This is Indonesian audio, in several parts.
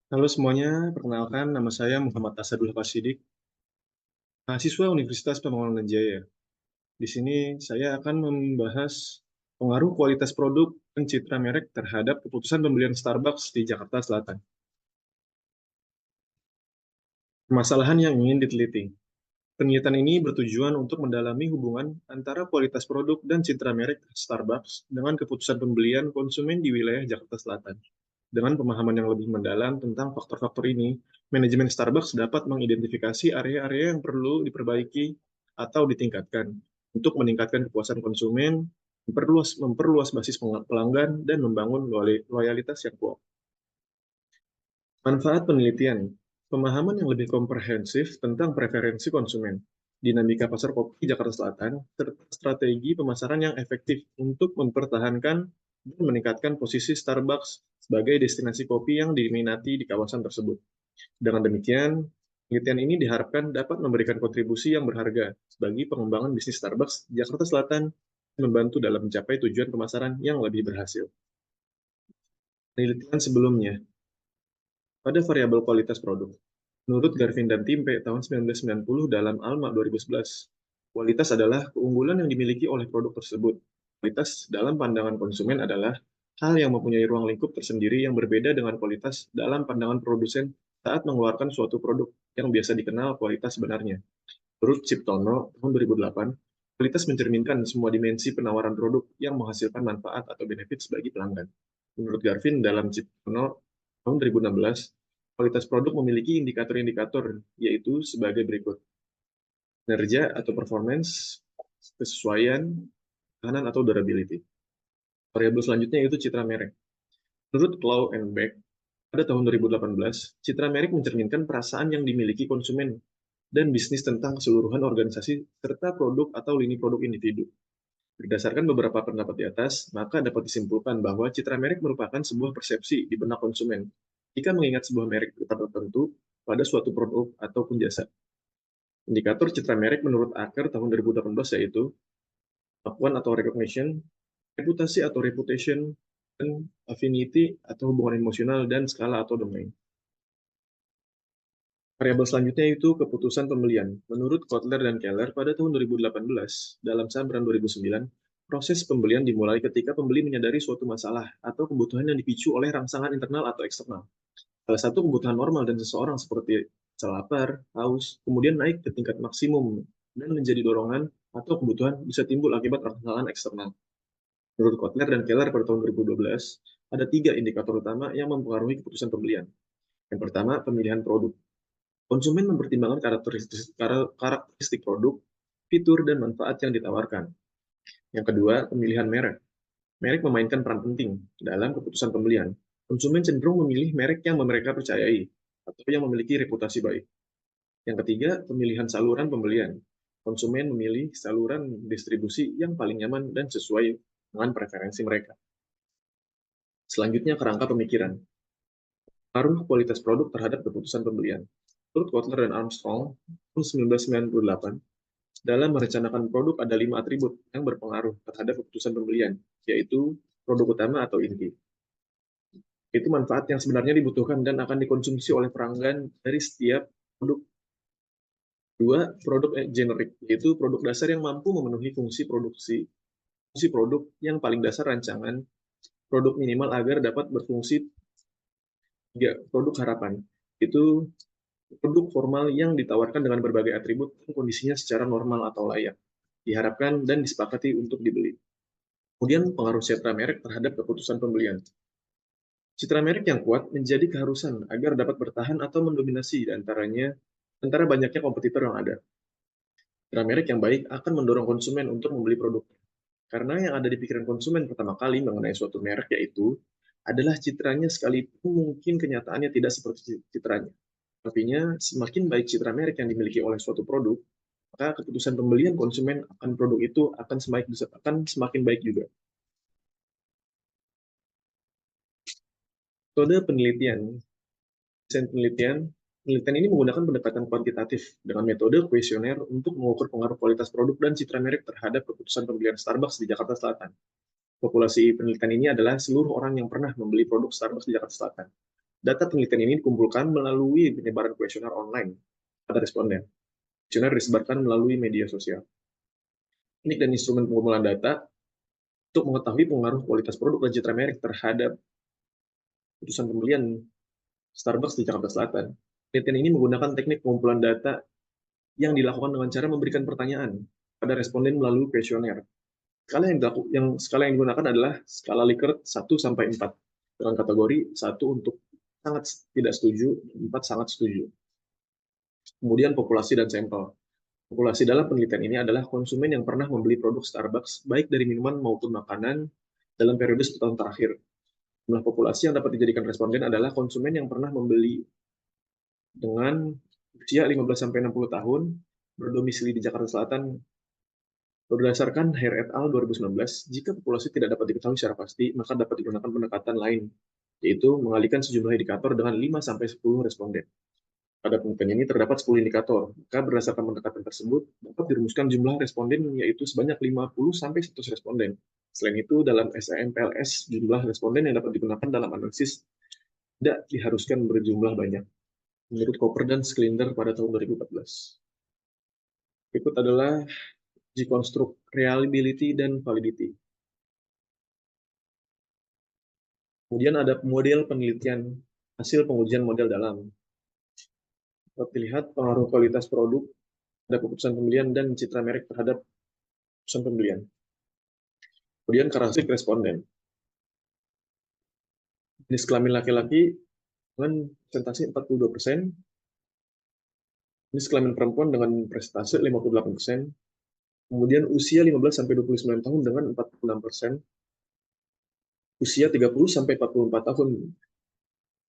Halo semuanya, perkenalkan nama saya Muhammad Asadul Hasidik, mahasiswa Universitas Pembangunan Jaya. Di sini saya akan membahas pengaruh kualitas produk dan citra merek terhadap keputusan pembelian Starbucks di Jakarta Selatan. Permasalahan yang ingin diteliti. Penelitian ini bertujuan untuk mendalami hubungan antara kualitas produk dan citra merek Starbucks dengan keputusan pembelian konsumen di wilayah Jakarta Selatan. Dengan pemahaman yang lebih mendalam tentang faktor-faktor ini, manajemen Starbucks dapat mengidentifikasi area-area yang perlu diperbaiki atau ditingkatkan untuk meningkatkan kepuasan konsumen, memperluas basis pelanggan, dan membangun loyalitas yang kuat. Manfaat penelitian, pemahaman yang lebih komprehensif tentang preferensi konsumen, dinamika pasar kopi Jakarta Selatan, serta strategi pemasaran yang efektif untuk mempertahankan dan meningkatkan posisi Starbucks sebagai destinasi kopi yang diminati di kawasan tersebut. Dengan demikian, penelitian ini diharapkan dapat memberikan kontribusi yang berharga bagi pengembangan bisnis Starbucks di Jakarta Selatan dan membantu dalam mencapai tujuan pemasaran yang lebih berhasil. Penelitian sebelumnya, pada variabel kualitas produk. Menurut Garvin dan Timpe tahun 1990 dalam ALMA 2011, kualitas adalah keunggulan yang dimiliki oleh produk tersebut. Kualitas dalam pandangan konsumen adalah hal yang mempunyai ruang lingkup tersendiri yang berbeda dengan kualitas dalam pandangan produsen saat mengeluarkan suatu produk yang biasa dikenal kualitas sebenarnya. Menurut Ciptono tahun 2008, kualitas mencerminkan semua dimensi penawaran produk yang menghasilkan manfaat atau benefit bagi pelanggan. Menurut Garvin dalam Ciptono tahun 2016, kualitas produk memiliki indikator-indikator, yaitu sebagai berikut: kinerja atau performance, kesesuaian, ketahanan atau durability. Variabel selanjutnya yaitu citra merek. Menurut Clow and Beck, pada tahun 2018, citra merek mencerminkan perasaan yang dimiliki konsumen dan bisnis tentang keseluruhan organisasi serta produk atau lini produk individu. Berdasarkan beberapa pendapat di atas, maka dapat disimpulkan bahwa citra merek merupakan sebuah persepsi di benak konsumen jika mengingat sebuah merek tertentu pada suatu produk ataupun jasa. Indikator citra merek menurut Aker tahun 2018 yaitu pengakuan atau recognition, reputasi atau reputation, dan affinity atau hubungan emosional, dan skala atau domain. Variabel selanjutnya itu keputusan pembelian. Menurut Kotler dan Keller pada tahun 2018, dalam Sabran 2009, proses pembelian dimulai ketika pembeli menyadari suatu masalah atau kebutuhan yang dipicu oleh rangsangan internal atau eksternal. Salah satu kebutuhan normal dan seseorang seperti rasa lapar, haus, kemudian naik ke tingkat maksimum dan menjadi dorongan atau kebutuhan bisa timbul akibat rangsangan eksternal. Menurut Kotler dan Keller pada tahun 2012, ada 3 indikator utama yang mempengaruhi keputusan pembelian. Yang pertama, pemilihan produk. Konsumen mempertimbangkan karakteristik produk, fitur, dan manfaat yang ditawarkan. Yang kedua, pemilihan merek. Merek memainkan peran penting dalam keputusan pembelian. Konsumen cenderung memilih merek yang mereka percayai atau yang memiliki reputasi baik. Yang ketiga, pemilihan saluran pembelian. Konsumen memilih saluran distribusi yang paling nyaman dan sesuai dengan preferensi mereka. Selanjutnya, kerangka pemikiran. Pengaruh kualitas produk terhadap keputusan pembelian. Menurut Kotler dan Armstrong, tahun 1998, dalam merencanakan produk ada 5 atribut yang berpengaruh terhadap keputusan pembelian, yaitu produk utama atau inti. Itu manfaat yang sebenarnya dibutuhkan dan akan dikonsumsi oleh pelanggan dari setiap produk. Dua, produk generik, yaitu produk dasar yang mampu memenuhi fungsi produk yang paling dasar rancangan, produk minimal agar dapat berfungsi. Tiga, produk harapan, itu produk formal yang ditawarkan dengan berbagai atribut dan kondisinya secara normal atau layak, diharapkan dan disepakati untuk dibeli. Kemudian pengaruh citra merek terhadap keputusan pembelian. Citra merek yang kuat menjadi keharusan agar dapat bertahan atau mendominasi antara banyaknya kompetitor yang ada. Citra merek yang baik akan mendorong konsumen untuk membeli produknya. Karena yang ada di pikiran konsumen pertama kali mengenai suatu merek yaitu adalah citranya, sekalipun mungkin kenyataannya tidak seperti citranya. Artinya, semakin baik citra merek yang dimiliki oleh suatu produk, maka keputusan pembelian konsumen akan produk itu akan semakin baik juga. Metode penelitian. Desain penelitian ini menggunakan pendekatan kuantitatif dengan metode kuesioner untuk mengukur pengaruh kualitas produk dan citra merek terhadap keputusan pembelian Starbucks di Jakarta Selatan. Populasi penelitian ini adalah seluruh orang yang pernah membeli produk Starbucks di Jakarta Selatan. Data penelitian ini dikumpulkan melalui penyebaran kuesioner online pada responden. Kuesioner disebarkan melalui media sosial. Teknik dan instrumen pengumpulan data untuk mengetahui pengaruh kualitas produk dan citra merek terhadap putusan pembelian Starbucks di Jakarta Selatan. Penelitian ini menggunakan teknik pengumpulan data yang dilakukan dengan cara memberikan pertanyaan pada responden melalui kuesioner. Skala yang digunakan adalah skala Likert 1 sampai 4 dengan kategori 1 untuk sangat tidak setuju, 4 sangat setuju. Kemudian populasi dan sampel. Populasi dalam penelitian ini adalah konsumen yang pernah membeli produk Starbucks baik dari minuman maupun makanan dalam periode 1 tahun terakhir. Jumlah populasi yang dapat dijadikan responden adalah konsumen yang pernah membeli dengan usia 15-60 tahun, berdomisili di Jakarta Selatan. Berdasarkan Hair et al. 2019, jika populasi tidak dapat diketahui secara pasti, maka dapat digunakan pendekatan lain, yaitu mengalihkan sejumlah indikator dengan 5-10 responden. Pada penelitian ini terdapat 10 indikator, maka berdasarkan pendekatan tersebut, dapat dirumuskan jumlah responden yaitu sebanyak 50-100 responden. Selain itu, dalam SAMPLS, jumlah responden yang dapat digunakan dalam analisis tidak diharuskan berjumlah banyak, menurut Cooper dan Schlinder pada tahun 2014. Berikut adalah uji konstruk reliability dan validity. Kemudian ada model penelitian hasil pengujian model dalam. Dapat dilihat pengaruh kualitas produk pada keputusan pembelian dan citra merek terhadap keputusan pembelian. Kemudian karakteristik responden. Jenis kelamin laki-laki dengan presentasi 42%, jenis kelamin perempuan dengan presentasi 58%, kemudian usia 15-29 tahun dengan 46%, usia 30-44 tahun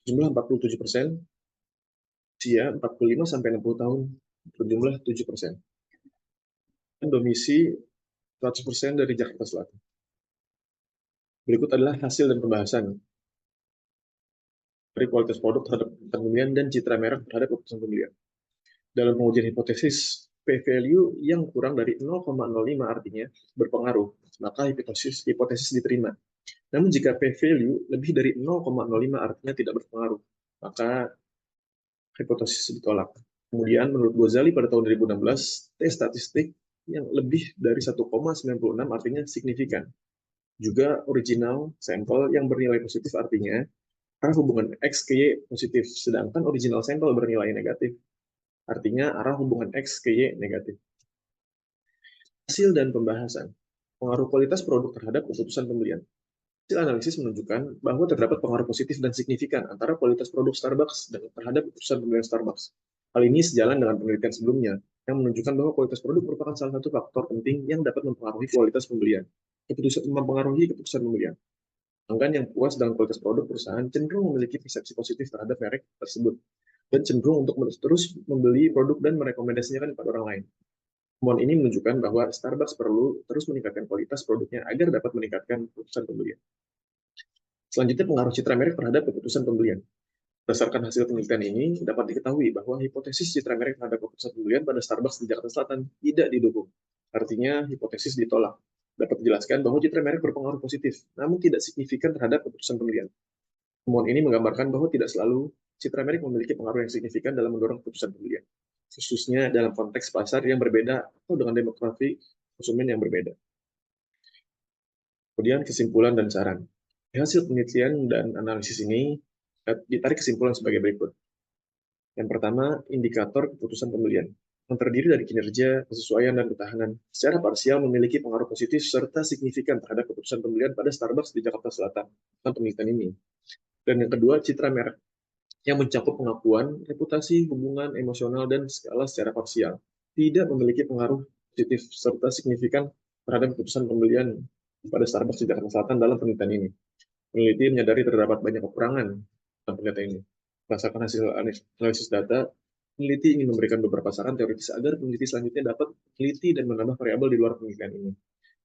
jumlah 47%, usia 45-60 tahun berjumlah 7%. Dan domisi 100% dari Jakarta Selatan. Berikut adalah hasil dan pembahasan dari kualitas produk terhadap pembelian dan citra merek terhadap keputusan pembelian. Dalam pengujian hipotesis, p-value yang kurang dari 0,05 artinya berpengaruh, maka hipotesis diterima. Namun jika p-value lebih dari 0,05 artinya tidak berpengaruh, maka hipotesis ditolak. Kemudian menurut Ghazali pada tahun 2016, T statistik yang lebih dari 1,96 artinya signifikan. Juga original sampel yang bernilai positif artinya arah hubungan X ke Y positif, sedangkan original sampel bernilai negatif. Artinya arah hubungan X ke Y negatif. Hasil dan pembahasan. Pengaruh kualitas produk terhadap keputusan pembelian. Hasil analisis menunjukkan bahwa terdapat pengaruh positif dan signifikan antara kualitas produk Starbucks dan terhadap keputusan pembelian Starbucks. Hal ini sejalan dengan penelitian sebelumnya, yang menunjukkan bahwa kualitas produk merupakan salah satu faktor penting yang dapat mempengaruhi kualitas pembelian. Mempengaruhi keputusan pembelian. Pelanggan yang puas dengan kualitas produk perusahaan cenderung memiliki persepsi positif terhadap merek tersebut, dan cenderung untuk terus membeli produk dan merekomendasikan kepada orang lain. Temuan ini menunjukkan bahwa Starbucks perlu terus meningkatkan kualitas produknya agar dapat meningkatkan keputusan pembelian. Selanjutnya, pengaruh citra merek terhadap keputusan pembelian. Berdasarkan hasil penelitian ini, dapat diketahui bahwa hipotesis citra merek terhadap keputusan pembelian pada Starbucks di Jakarta Selatan tidak didukung. Artinya, hipotesis ditolak. Dapat dijelaskan bahwa citra merek berpengaruh positif, namun tidak signifikan terhadap keputusan pembelian. Temuan ini menggambarkan bahwa tidak selalu citra merek memiliki pengaruh yang signifikan dalam mendorong keputusan pembelian, khususnya dalam konteks pasar yang berbeda atau dengan demografi konsumen yang berbeda. Kemudian kesimpulan dan saran. Dari hasil penelitian dan analisis ini ditarik kesimpulan sebagai berikut. Yang pertama, indikator keputusan pembelian, yang terdiri dari kinerja, kesesuaian, dan ketahanan, secara parsial memiliki pengaruh positif serta signifikan terhadap keputusan pembelian pada Starbucks di Jakarta Selatan dalam penelitian ini. Dan yang kedua, citra merek, yang mencakup pengakuan, reputasi, hubungan emosional, dan skala secara parsial, tidak memiliki pengaruh positif serta signifikan terhadap keputusan pembelian pada Starbucks di Jakarta Selatan dalam penelitian ini. Peneliti menyadari terdapat banyak kekurangan dalam penelitian ini. Berdasarkan hasil analisis data, peneliti ingin memberikan beberapa saran teoritis agar peneliti selanjutnya dapat meneliti dan menambah variabel di luar penelitian ini.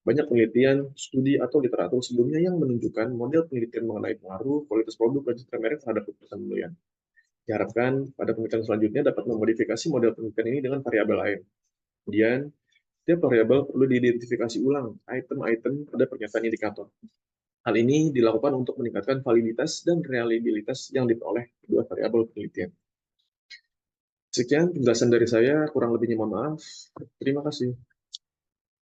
Banyak penelitian, studi, atau literatur sebelumnya yang menunjukkan model penelitian mengenai pengaruh, kualitas produk, dan citra merek terhadap keputusan pembelian. Diharapkan pada penelitian selanjutnya dapat memodifikasi model penelitian ini dengan variabel lain. Kemudian, setiap variabel perlu diidentifikasi ulang item-item pada pernyataan indikator. Hal ini dilakukan untuk meningkatkan validitas dan reliabilitas yang diperoleh kedua variabel penelitian. Sekian penjelasan dari saya, kurang lebihnya mohon maaf. Terima kasih.